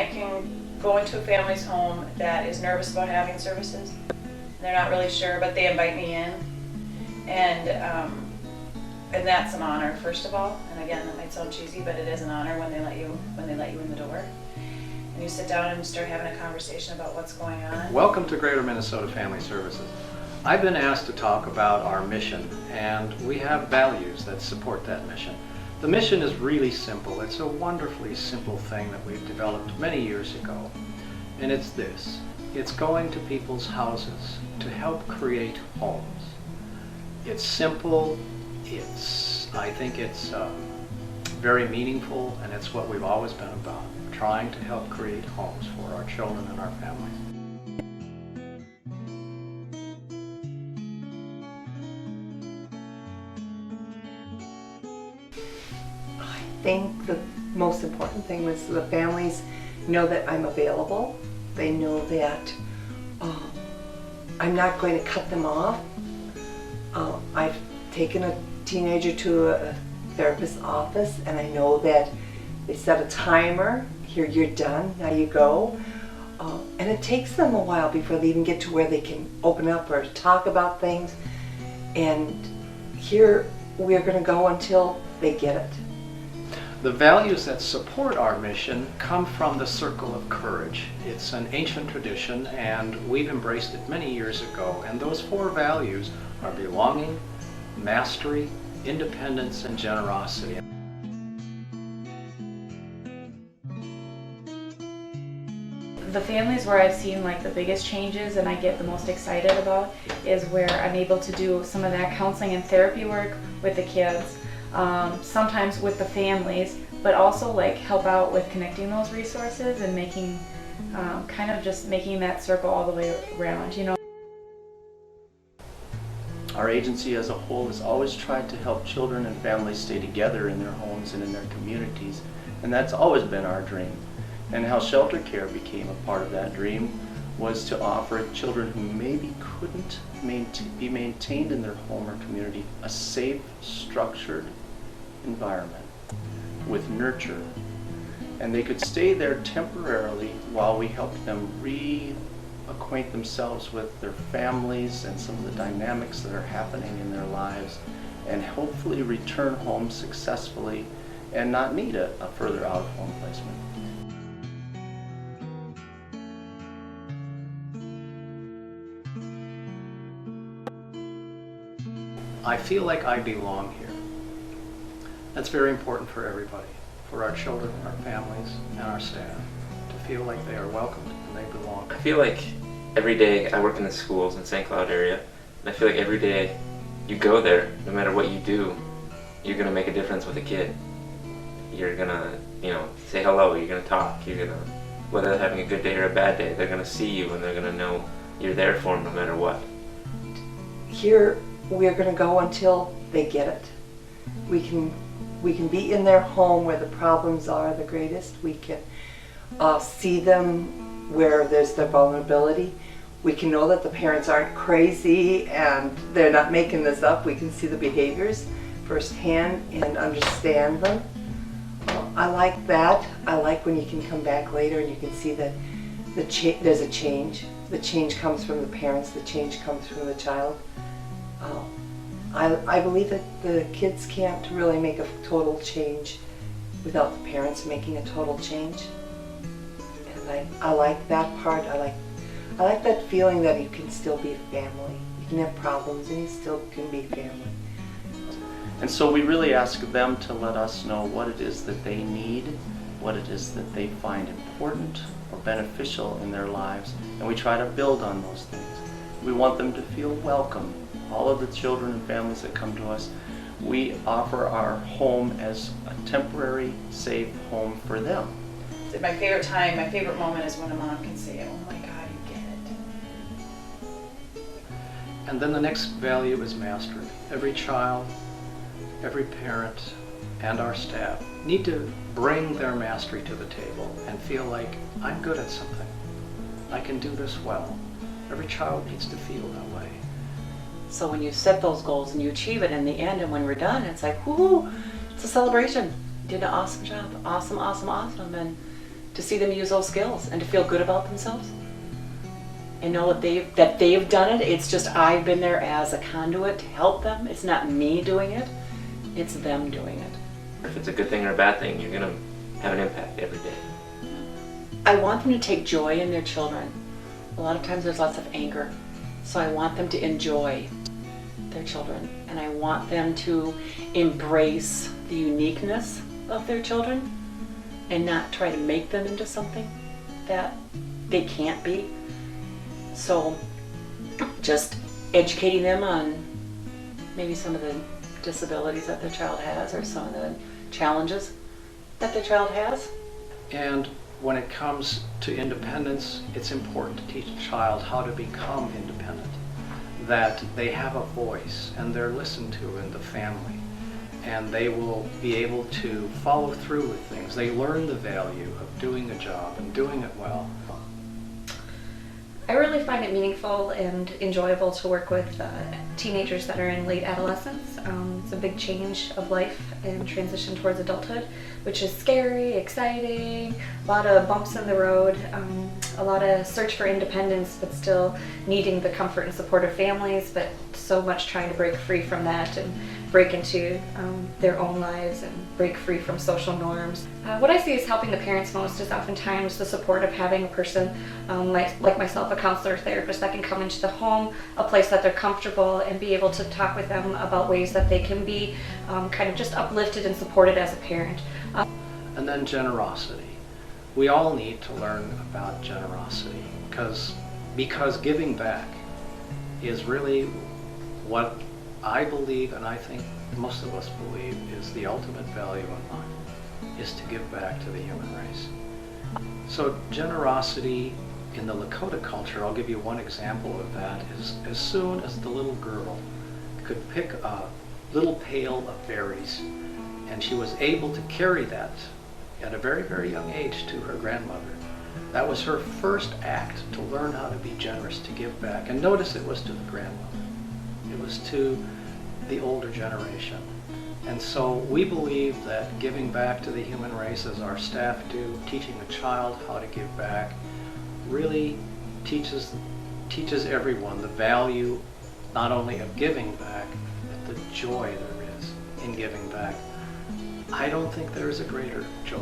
I can go into a family's home that is nervous about having services. They're not really sure, but they invite me in. And that's an honor, first of all. And again, that might sound cheesy, but it is an honor when they let you in the door. And you sit down and start having a conversation about what's going on. Welcome to Greater Minnesota Family Services. I've been asked to talk about our mission, and we have values that support that mission. The mission is really simple. It's a wonderfully simple thing that we've developed many years ago. And it's this. It's going to people's houses to help create homes. It's simple. I think it's very meaningful, and it's what we've always been about, trying to help create homes for our children and our families. I think the most important thing was the families know that I'm available. They know that I'm not going to cut them off. I've taken a teenager to a therapist's office, and I know that they set a timer. Here, you're done, now you go. And it takes them a while before they even get to where they can open up or talk about things. And here we're going to go until they get it. The values that support our mission come from the Circle of Courage. It's an ancient tradition, and we've embraced it many years ago. And those 4 values are belonging, mastery, independence, and generosity. The families where I've seen like the biggest changes and I get the most excited about is where I'm able to do some of that counseling and therapy work with the kids, sometimes with the families, but also like help out with connecting those resources and making, kind of just making that circle all the way around, you know. Our agency as a whole has always tried to help children and families stay together in their homes and in their communities, and that's always been our dream. And how Shelter Care became a part of that dream was to offer children who maybe couldn't be maintained in their home or community a safe, structured environment with nurture. And they could stay there temporarily while we helped them reacquaint themselves with their families and some of the dynamics that are happening in their lives, and hopefully return home successfully and not need a further out-of-home placement. I feel like I belong here. That's very important for everybody, for our children, our families, and our staff, to feel like they are welcomed and they belong. I feel like every day I work in the schools in St. Cloud area, and I feel like every day you go there, no matter what you do, you're gonna make a difference with a kid. You're gonna, say hello, you're gonna talk, whether they're having a good day or a bad day, they're gonna see you and they're gonna know you're there for them no matter what. Here we're going to go until they get it. We can be in their home where the problems are the greatest. We can see them where there's their vulnerability. We can know that the parents aren't crazy and they're not making this up. We can see the behaviors firsthand and understand them. I like that. I like when you can come back later and you can see that there's a change. The change comes from the parents. The change comes from the child. I believe that the kids can't really make a total change without the parents making a total change. And I like that part. I like that feeling that you can still be a family. You can have problems and you still can be family. And so we really ask them to let us know what it is that they need, what it is that they find important or beneficial in their lives, and we try to build on those things. We want them to feel welcome. All of the children and families that come to us, we offer our home as a temporary, safe home for them. My favorite time, my favorite moment is when a mom can say, oh my God, you get it. And then the next value is mastery. Every child, every parent, and our staff need to bring their mastery to the table and feel like, I'm good at something. I can do this well. Every child needs to feel that way. So when you set those goals and you achieve it in the end, and when we're done, it's like, woohoo, it's a celebration. You did an awesome job. Awesome, awesome, awesome. And to see them use those skills and to feel good about themselves. And know that they've done it. It's just I've been there as a conduit to help them. It's not me doing it, it's them doing it. If it's a good thing or a bad thing, you're gonna have an impact every day. I want them to take joy in their children. A lot of times there's lots of anger. So I want them to enjoy their children. And I want them to embrace the uniqueness of their children and not try to make them into something that they can't be. So just educating them on maybe some of the disabilities that their child has or some of the challenges that their child has. And when it comes to independence, it's important to teach a child how to become independent, that they have a voice and they're listened to in the family, and they will be able to follow through with things. They learn the value of doing a job and doing it well. I really find it meaningful and enjoyable to work with teenagers that are in late adolescence. It's a big change of life and transition towards adulthood, which is scary, exciting, a lot of bumps in the road, a lot of search for independence, but still needing the comfort and support of families, but so much trying to break free from that and break into their own lives and break free from social norms. What I see is helping the parents most is oftentimes the support of having a person like myself, a counselor or therapist, that can come into the home, a place that they're comfortable, and be able to talk with them about ways that they can be kind of just uplifted and supported as a parent. And then generosity. We all need to learn about generosity because giving back is really what I believe, and I think most of us believe, is the ultimate value in life, is to give back to the human race. So generosity in the Lakota culture, I'll give you one example of that, is as soon as the little girl could pick a little pail of berries, and she was able to carry that at a very, very young age to her grandmother. That was her first act to learn how to be generous, to give back. And notice it was to the grandmother. It was to the older generation. And so we believe that giving back to the human race, as our staff do, teaching a child how to give back, really teaches everyone the value not only of giving back, but the joy there is in giving back. I don't think there is a greater joy.